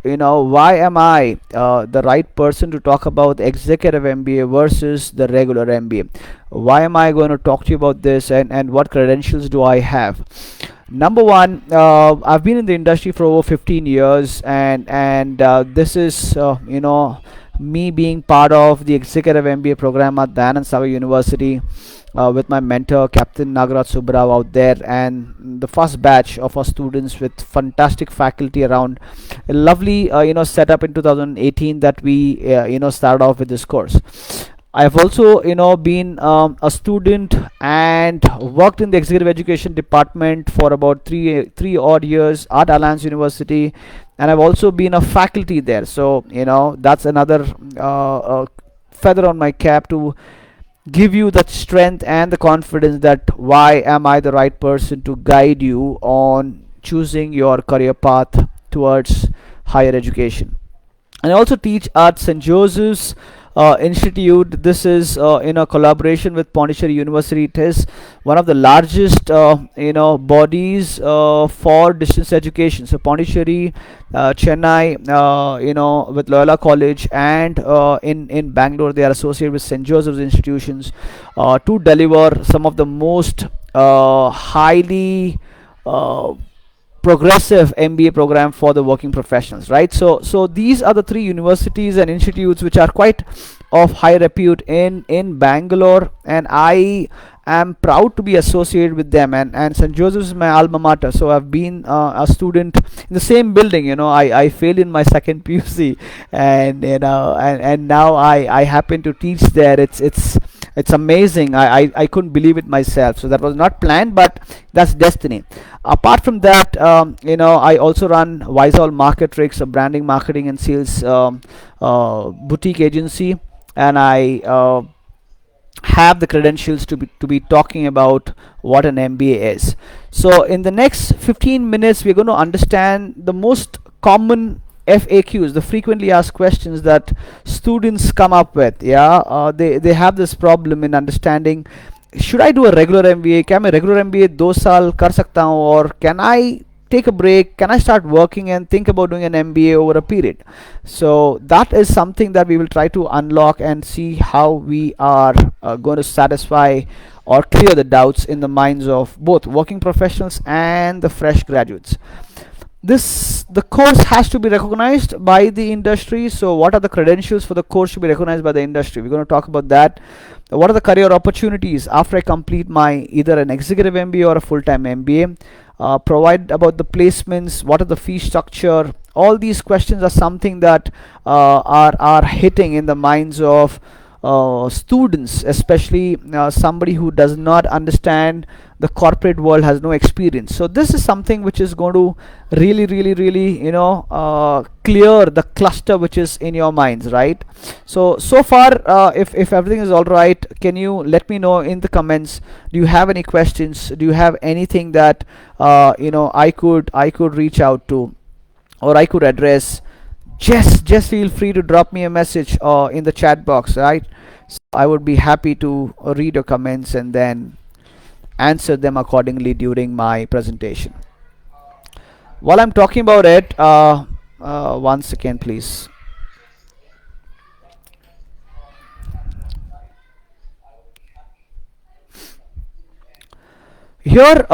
why am I the right person to talk about executive MBA versus the regular MBA. Why am I going to talk to you about this, and what credentials do I have? Number one, I've been in the industry for over 15 years, and this is me being part of the executive MBA program at Dayanand Sagar University, with my mentor Captain Nagaraj Subrao out there, and the first batch of our students with fantastic faculty around. A lovely setup in 2018 that we started off with this course. I've also been a student and worked in the executive education department for about three odd years at Alliance University, and I've also been a faculty there. So that's another feather on my cap to give you that strength and the confidence that why am I the right person to guide you on choosing your career path towards higher education. And I also teach at St. Joseph's Institute. This is in a collaboration with Pondicherry University. It is one of the largest bodies for distance education. So Pondicherry, Chennai, with Loyola College, and in Bangalore, they are associated with St. Joseph's institutions to deliver some of the most highly progressive MBA program for the working professionals, right? So these are the three universities and institutes which are quite of high repute in Bangalore, and I am proud to be associated with them. And St. Joseph's is my alma mater, so I've been a student in the same building. I failed in my second PUC, and and now I happen to teach there. It's amazing. I couldn't believe it myself. So that was not planned, but that's destiny. Apart from that, I also run Wisol Marketrix, a branding, marketing, and sales boutique agency, and I have the credentials to be talking about what an MBA is. So in the next 15 minutes, we're going to understand the most common FAQs, the frequently asked questions that students come up with. They have this problem in understanding, should I do a regular MBA? क्या मैं regular MBA 2 साल कर सकता हूँ, or can I take a break? Can I start working and think about doing an MBA over a period? So that is something that we will try to unlock and see how we are going to satisfy or clear the doubts in the minds of both working professionals and the fresh graduates. The course has to be recognized by the industry. So what are the credentials for the course to be recognized by the industry? We're going to talk about that. What are the career opportunities after I complete my either an executive MBA or a full-time MBA? Provide about the placements. What are the fee structure? All these questions are something that are hitting in the minds of students, especially somebody who does not understand the corporate world, has no experience. So this is something which is going to really clear the cluster which is in your minds, right? So far, if everything is all right, can you let me know in the comments? Do you have any questions? Do you have anything that I could reach out to, or I could address? Just feel free to drop me a message in the chat box, right? So I would be happy to read your comments and then answer them accordingly during my presentation. While I'm talking about it, 1 second please. Here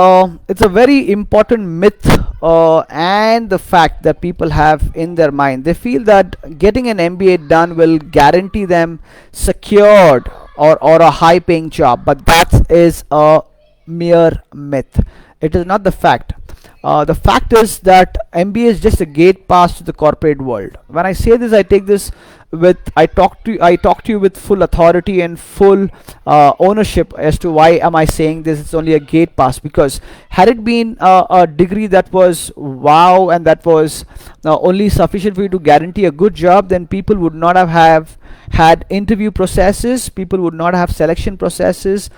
it's a very important myth and the fact that people have in their mind. They feel that getting an MBA done will guarantee them secured or a high paying job, but that is a mere myth. It is not the fact. The fact is that MBA is just a gate pass to the corporate world. When I say this, I take this with I talk to you with full authority and full ownership as to why am I saying this. It's only a gate pass, because had it been a degree that was wow and that was only sufficient for you to guarantee a good job, then people would not have had interview processes, people would not have selection processes,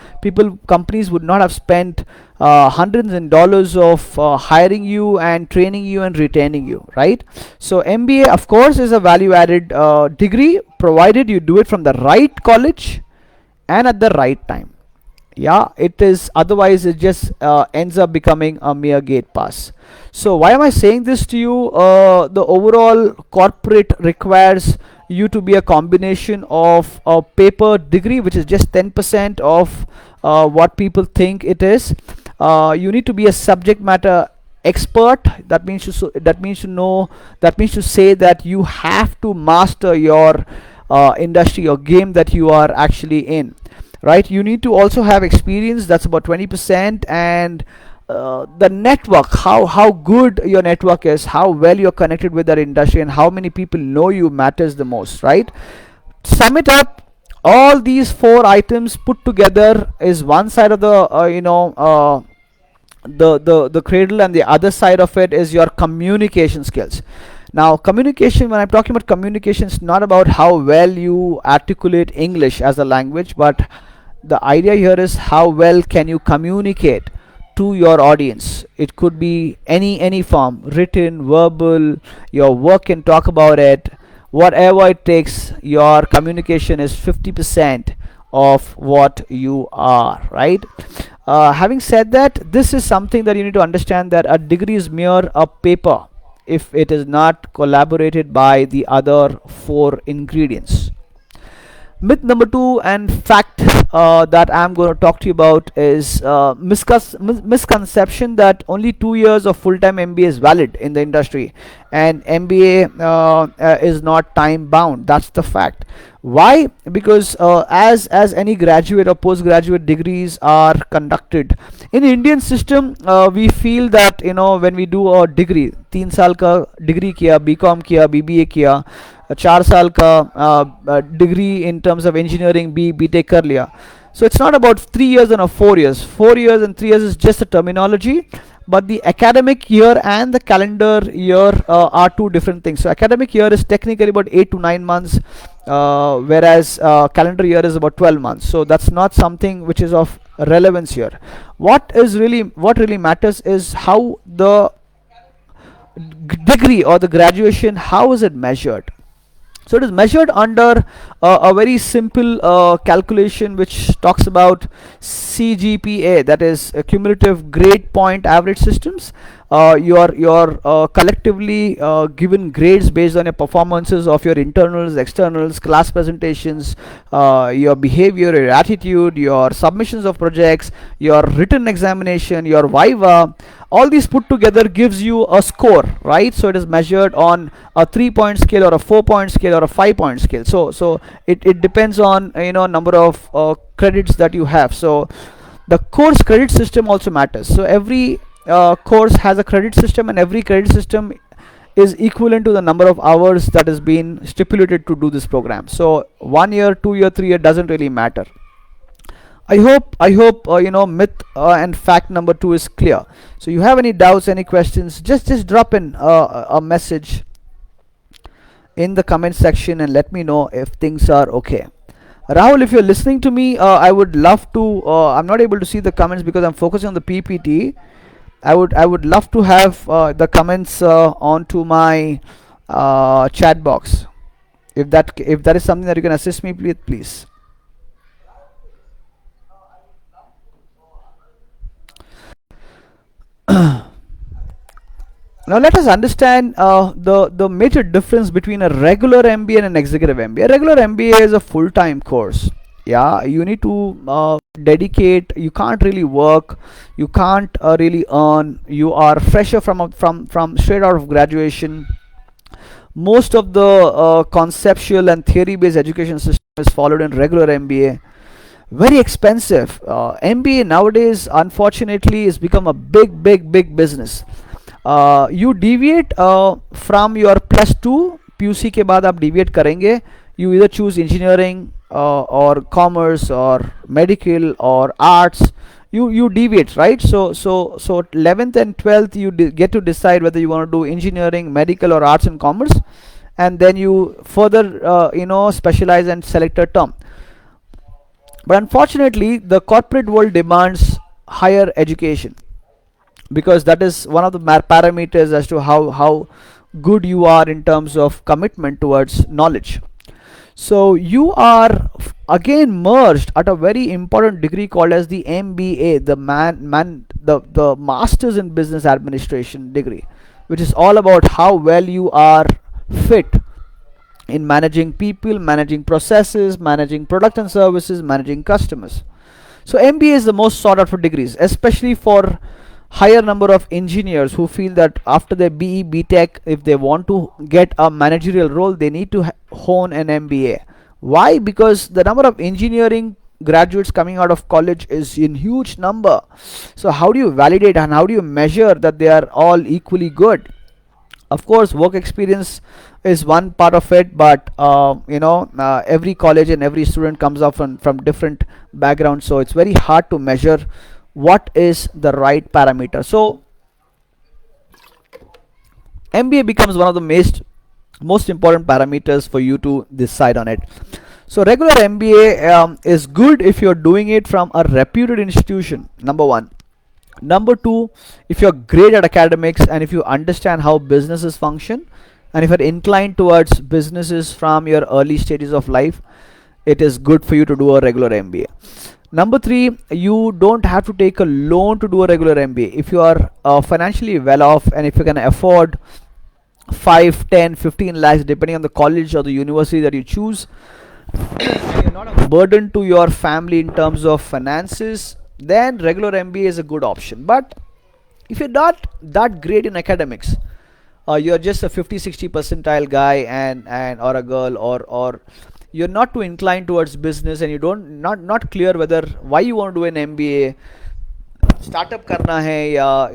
companies would not have spent hundreds and dollars of hiring you and training you and retaining you, right? So MBA of course is a value added degree, provided you do it from the right college and at the right time. Yeah, it is, otherwise it just ends up becoming a mere gate pass. So why am I saying this to you? The overall corporate requires you to be a combination of a paper degree, which is just 10% of what people think it is. You need to be a subject matter expert. That means that means to know, that means to say that you have to master your industry or game that you are actually in, right? You need to also have experience, that's about 20%. And the network, how good your network is, how well you're connected with that industry, and how many people know you matters the most, right? Sum it up, all these four items put together is one side of the the cradle, and the other side of it is your communication skills. Now communication, when I'm talking about communication, it's not about how well you articulate English as a language, but the idea here is how well can you communicate to your audience. It could be any form, written, verbal, your work and talk about it, whatever it takes. Your communication is 50% of what you are, right? Having said that, this is something that you need to understand, that a degree is mere a paper if it is not collaborated by the other four ingredients. Myth number two and fact that I'm going to talk to you about is misconception that only 2 years of full-time MBA is valid in the industry, and MBA is not time bound. That's the fact. Why? Because as any graduate or postgraduate degrees are conducted in Indian system, we feel that when we do a degree, 3 साल का degree किया, BCom किया, BBA किया, 4 साल का degree in terms of engineering, BTech कर लिया. So it's not about 3 years and 4 years. 4 years and 3 years is just a terminology, but the academic year and the calendar year are two different things. So academic year is technically about 8 to 9 months, whereas calendar year is about 12 months. So that's not something which is of relevance here. What really matters is how the degree or the graduation, how is it measured. So it is measured under a very simple calculation which talks about CGPA, that is cumulative grade point average systems. Your collectively given grades based on your performances of your internals, externals, class presentations, your behavior, your attitude, your submissions of projects, your written examination, your viva. All these put together gives you a score, right? So it is measured on a 3-point scale or a 4-point scale or a 5-point scale. So it depends on number of credits that you have. So the course credit system also matters. So every course has a credit system, and every credit system is equivalent to the number of hours that has been stipulated to do this program. So 1 year, 2 year, 3 year doesn't really matter. I hope myth and fact number two is clear. So you have any doubts, any questions, just drop in a message in the comment section and let me know if things are okay. Rahul, if you're listening to me, I would love to, I'm not able to see the comments because I'm focusing on the PPT. I would love to have the comments onto my chat box. If that is something that you can assist me, please. Now let us understand the major difference between a regular MBA and an executive MBA. A regular MBA is a full-time course. Yeah, you need to dedicate. You can't really work. You can't really earn. You are fresher from straight out of graduation. Most of the conceptual and theory-based education system is followed in regular MBA. Very expensive. MBA nowadays, unfortunately, has become a big business. You deviate from your +2 PUC के बाद आप deviate करेंगे. You either choose engineering or commerce or medical or arts. You deviate, right? So 11th and 12th you get to decide whether you want to do engineering, medical or arts and commerce, and then you further specialize and select a term. But unfortunately the corporate world demands higher education, because that is one of the parameters as to how good you are in terms of commitment towards knowledge. So you are again merged at a very important degree called as the MBA, the Masters in Business Administration degree, which is all about how well you are fit in managing people, managing processes, managing product and services, managing customers. So MBA is the most sought after degrees, especially for higher number of engineers who feel that after their BE, BTech, if they want to get a managerial role, they need to hone an MBA. Why? Because the number of engineering graduates coming out of college is in huge number. So how do you validate and how do you measure that they are all equally good? Of course, work experience is one part of it, but every college and every student comes up from different backgrounds, so it's very hard to measure what is the right parameter. So MBA becomes one of the most important parameters for you to decide on it. So regular MBA is good if you're doing it from a reputed institution, number one. Number two, if you're great at academics and if you understand how businesses function, and if you're inclined towards businesses from your early stages of life, it is good for you to do a regular MBA. Number three, you don't have to take a loan to do a regular MBA. If you are financially well off and if you can afford 5, 10, 15 lakhs depending on the college or the university that you choose, and you're not a burden to your family in terms of finances, then regular MBA is a good option. But if you're not that great in academics, you're just a 50-60 percentile guy and or a girl, or you're not too inclined towards business and you don't not clear whether why you want to do an MBA, startup करना है या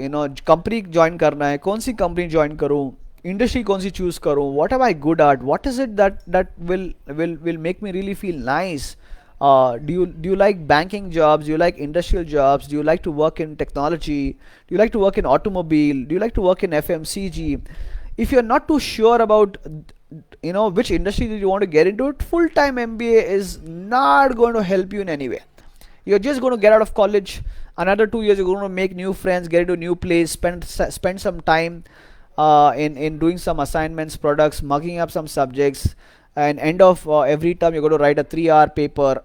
company join करना है, कौन सी company join करूँ, industry कौन सी choose करूँ, what am I good at, what is it that will make me really feel nice. Do you like banking jobs, do you like industrial jobs, do you like to work in technology, do you like to work in automobile, do you like to work in FMCG? If you're not too sure about which industry that you want to get into, it full-time MBA is not going to help you in any way. You're just going to get out of college, another 2 years you're going to make new friends, get into a new place, spend some time in doing some assignments, products, mugging up some subjects, and end of every term you're going to write a 3-hour paper,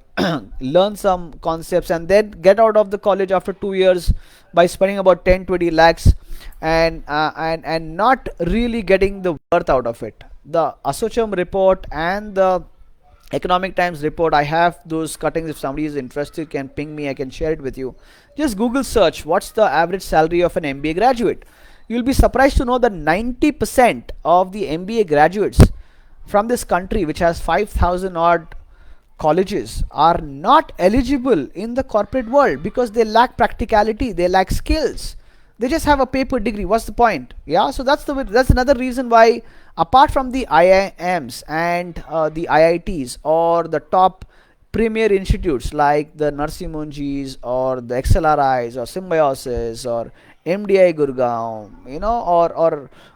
learn some concepts, and then get out of the college after 2 years by spending about 10-20 lakhs and not really getting the worth out of it. The Assocham report and the Economic Times report, I have those cuttings. If somebody is interested, can ping me, I can share it with you. Just Google search what's the average salary of an MBA graduate. You'll be surprised to know that 90% of the MBA graduates from this country, which has 5,000 odd colleges, are not eligible in the corporate world because they lack practicality, they lack skills, they just have a paper degree. What's the point? Yeah, so that's another reason why, apart from the IIMs and the IITs or the top premier institutes like the Narsimunjis or the XLRIs or Symbiosis or MDI Gurgaon,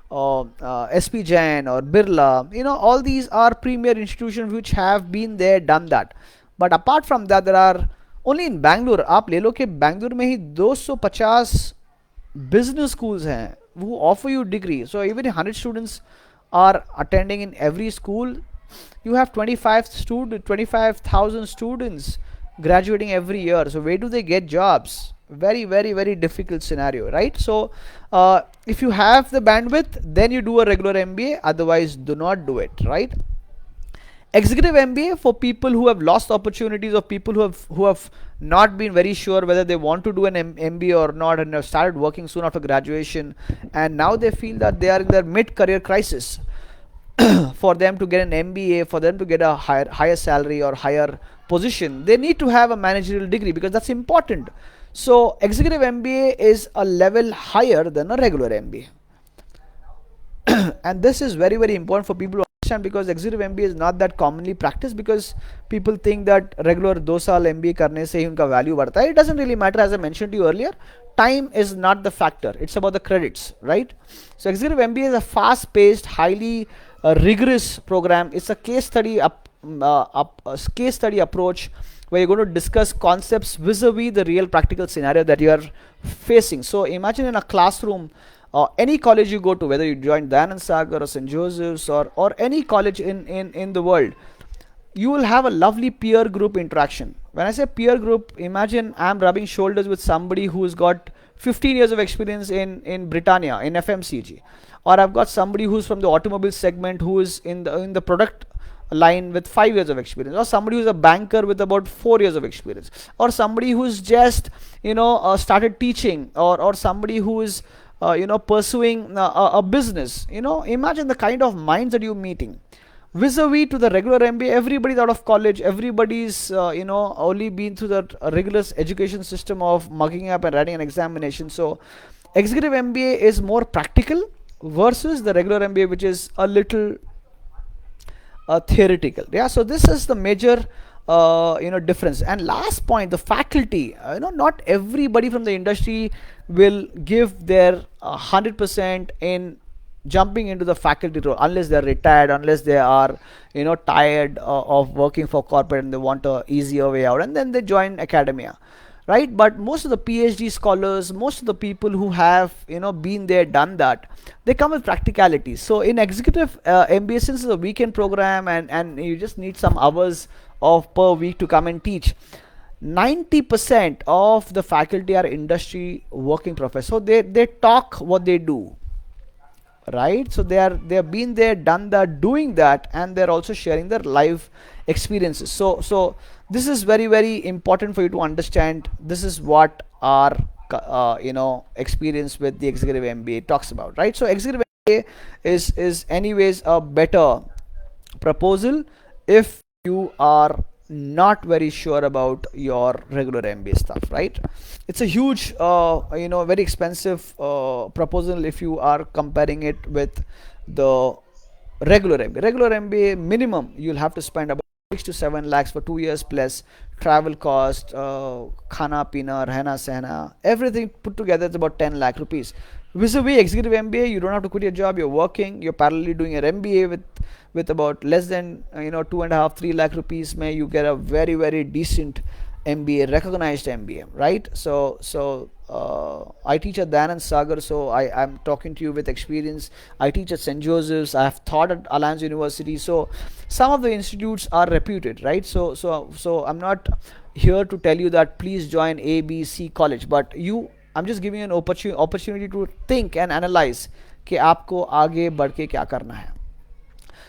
or SP Jain or Birla, all these are premier institutions which have been there, done that. But apart from that, there are only in Bangalore, आप ले लो कि Bangalore में ही 250 business schools हैं who offer you degree. So even if 100 students are attending in every school, you have 25,000 students graduating every year. So where do they get jobs? Very, very, very difficult scenario, right? So if you have the bandwidth, then you do a regular MBA, otherwise do not do it, right? Executive MBA for people who have lost opportunities, or people who have not been very sure whether they want to do an MBA or not, and have started working soon after graduation, and now they feel that they are in their mid-career crisis. For them to get an MBA, for them to get a higher salary or higher position, they need to have a managerial degree because that's important. So executive MBA is a level higher than a regular MBA. And this is very, very important for people to understand, because executive MBA is not that commonly practiced, because people think that regular 2 साल MBA करने से ही उनका value बढ़ता है. It doesn't really matter. As I mentioned to you earlier, time is not the factor, it's about the credits, right? So executive MBA is a fast paced, highly rigorous program. It's a case study approach where you're going to discuss concepts vis-a-vis the real practical scenario that you are facing. So imagine in a classroom, any college you go to, whether you join Dayanand Sagar or St. Joseph's or any college in the world, you will have a lovely peer group interaction. When I say peer group, imagine I'm rubbing shoulders with somebody who's got 15 years of experience in Britannia in FMCG, or I've got somebody who's from the automobile segment who is in the product line with 5 years of experience, or somebody who's a banker with about 4 years of experience, or somebody who's just started teaching, or somebody who is pursuing a business. Imagine the kind of minds that you're meeting. Vis-a-vis to the regular MBA, everybody's out of college, everybody's only been through that rigorous education system of mugging up and writing an examination. So executive MBA is more practical versus the regular MBA, which is a little theoretical. Yeah, so this is the major difference. And last point, the faculty. Not everybody from the industry will give their 100% in jumping into the faculty role, unless they're retired, unless they are tired of working for corporate and they want a easier way out, and then they join academia, right? But most of the PhD scholars, most of the people who have been there, done that, they come with practicalities. So in executive MBA, since it's a weekend program, and you just need some hours of per week to come and teach, 90% of the faculty are industry working professors. So they talk what they do, right? So they have been there, done that, doing that, and they're also sharing their life experiences. So this is very, very important for you to understand. This is what our experience with the executive MBA talks about, right? So executive MBA is anyways a better proposal if you are not very sure about your regular MBA stuff, right? It's a huge very expensive proposal if you are comparing it with the regular MBA. Minimum you'll have to spend about 6 to 7 lakhs for 2 years, plus travel cost, khana pina, rehna sehna, everything put together. It's about 10 lakh rupees. Vis-a-vis executive MBA, you don't have to quit your job, you're working, you're parallelly doing your MBA with about less than 2.5-3 lakh rupees. May you get a very, very decent MBA, recognized MBA, right? So I teach at Dayanand Sagar, so I'm talking to you with experience. I teach at St. Joseph's, I have taught at Alliance University. So some of the institutes are reputed, right? So I'm not here to tell you that please join A, B, C college, but I'm just giving you an opportunity to think and analyze कि आपको आगे बढ़ के क्या करना है.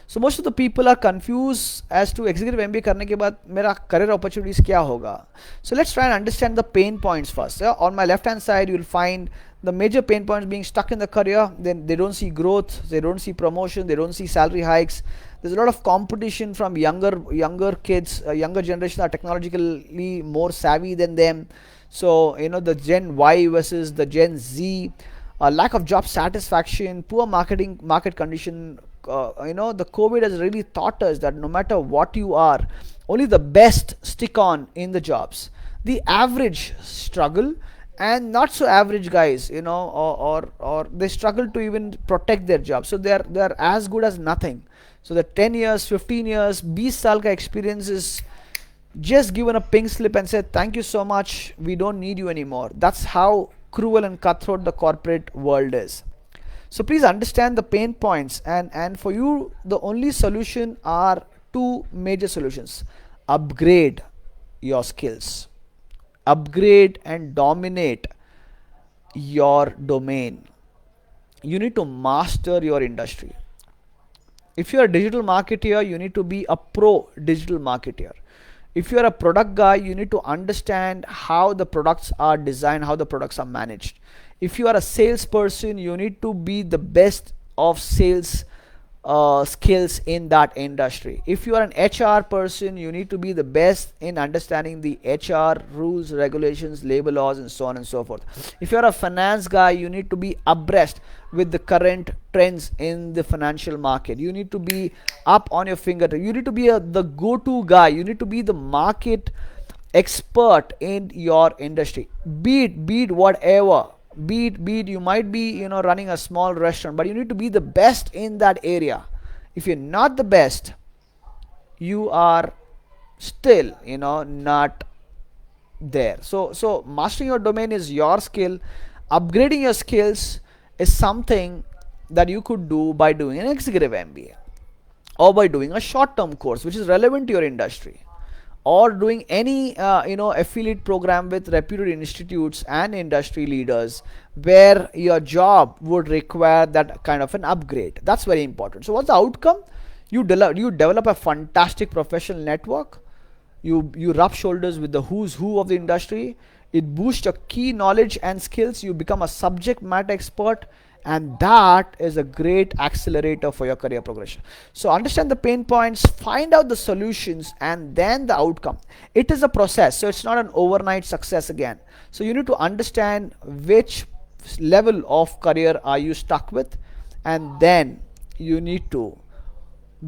So most of the people are confused as to executive MBA करने के बाद मेरा career opportunities क्या होगा. So let's try and understand the pain points first. Yeah? On my left hand side, you'll find the major pain points: being stuck in the career, then they don't see growth, they don't see promotion, they don't see salary hikes. There's a lot of competition from younger kids, younger generation are technologically more savvy than them. So the Gen Y versus the Gen Z, lack of job satisfaction, poor market condition. The COVID has really taught us that no matter what you are, only the best stick on in the jobs. The average struggle, and not so average guys, or they struggle to even protect their job. So they're as good as nothing. So the 10 years, 15 years, 20 साल का experience is just given a pink slip and said thank you so much, we don't need you anymore. That's how cruel and cutthroat the corporate world is. So please understand the pain points, and for you the only solution are two major solutions: upgrade your skills, upgrade and dominate your domain. You need to master your industry. If you are a digital marketer, you need to be a pro digital marketer. If you are a product guy, you need to understand how the products are designed, how the products are managed. If you are a salesperson, you need to be the best of sales skills in that industry. If you are an HR person, you need to be the best in understanding the HR rules, regulations, labor laws, and so on and so forth. If you are a finance guy, you need to be abreast with the current trends in the financial market. You need to be up on your fingertip. You need to be the go-to guy. You need to be the market expert in your industry. Be it whatever. Be it you might be running a small restaurant, but you need to be the best in that area. If you're not the best, you are still not there. So mastering your domain is your skill. Upgrading your skills is something that you could do by doing an executive MBA. or by doing a short term course which is relevant to your industry, or doing any affiliate program with reputed institutes and industry leaders where your job would require that kind of an upgrade. That's very important. So what's the outcome? You develop a fantastic professional network. You rub shoulders with the who's who of the industry. It boosts your key knowledge and skills. You become a subject matter expert, and that is a great accelerator for your career progression. So understand the pain points, find out the solutions, and then the outcome. It is a process, so it's not an overnight success again. So you need to understand which level of career are you stuck with, and then you need to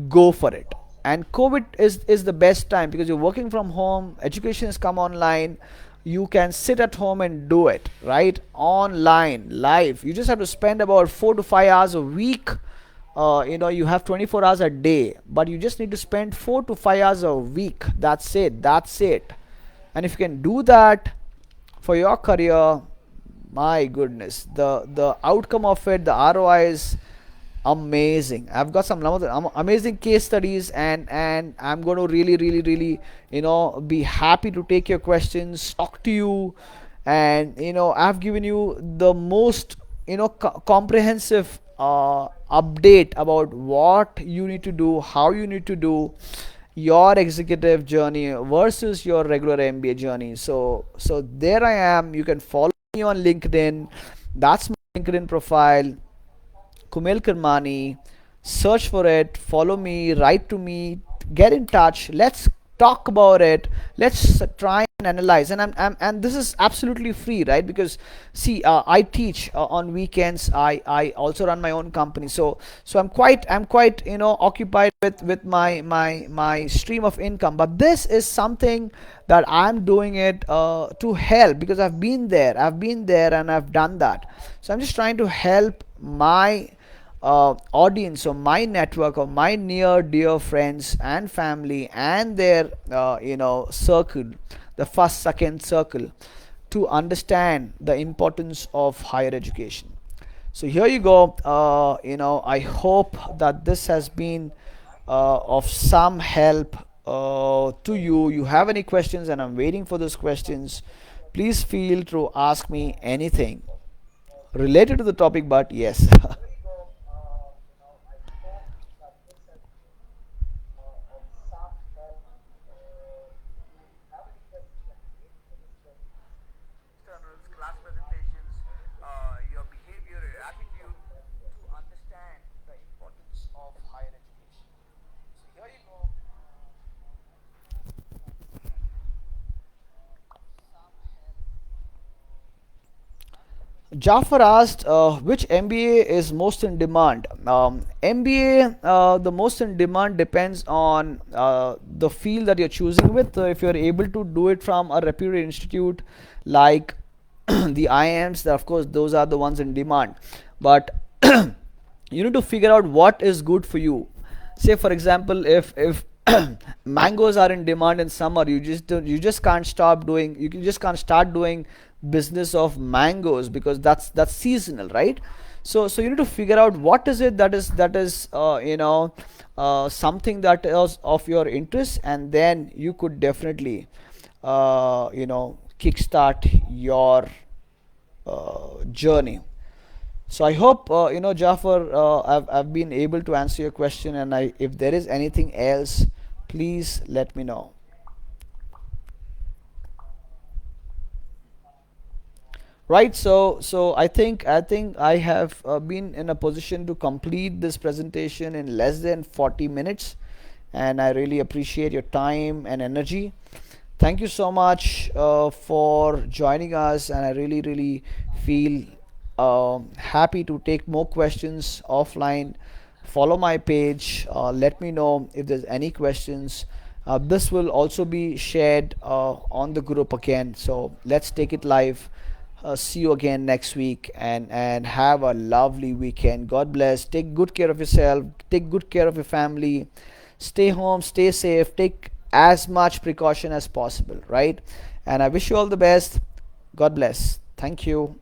go for it. And COVID is the best time because you're working from home, education has come online. You can sit at home and do it right online live. You just have to spend about 4 to 5 hours a week. You have 24 hours a day, but you just need to spend 4 to 5 hours a week. That's it. And if you can do that for your career, my goodness, the outcome of it, the ROI is amazing. I've got some amazing case studies, and I'm going to really be happy to take your questions, talk to you. And I've given you the most comprehensive update about what you need to do, how you need to do your executive journey versus your regular MBA journey. So there I am. You can follow me on LinkedIn. That's my LinkedIn profile, Kumail Kirmani. Search for it, follow me, write to me, get in touch. Let's talk about it. Let's try and analyze. And this is absolutely free, right? Because see, I teach on weekends. I also run my own company. So I'm quite occupied with my stream of income. But this is something that I'm doing it to help, because I've been there, and I've done that. So I'm just trying to help my audience, or my network, or my near dear friends and family and their circle, the first second circle, to understand the importance of higher education. So here you go. I hope that this has been of some help to you. You have any questions, and I'm waiting for those questions. Please feel to ask me anything related to the topic, but yes. Jafar asked, which MBA is most in demand? MBA, the most in demand depends on the field that you're choosing with. If you're able to do it from a reputed institute like the IIMs, of course, those are the ones in demand. But you need to figure out what is good for you. Say, for example, if mangoes are in demand in summer, you just can't stop doing, you just can't start doing business of mangoes, because that's seasonal, right? So you need to figure out what is it that is something that is of your interest, and then you could definitely kickstart your journey. So I hope Jafar, I've been able to answer your question, and if there is anything else, please let me know. Right. So I think I have been in a position to complete this presentation in less than 40 minutes, and I really appreciate your time and energy. Thank you so much for joining us, and I really feel happy to take more questions offline. Follow my page. Let me know if there's any questions. This will also be shared on the group again. So let's take it live. See you again next week, and have a lovely weekend. God bless. Take good care of yourself. Take good care of your family. Stay home. Stay safe. Take as much precaution as possible, right? And I wish you all the best. God bless. Thank you.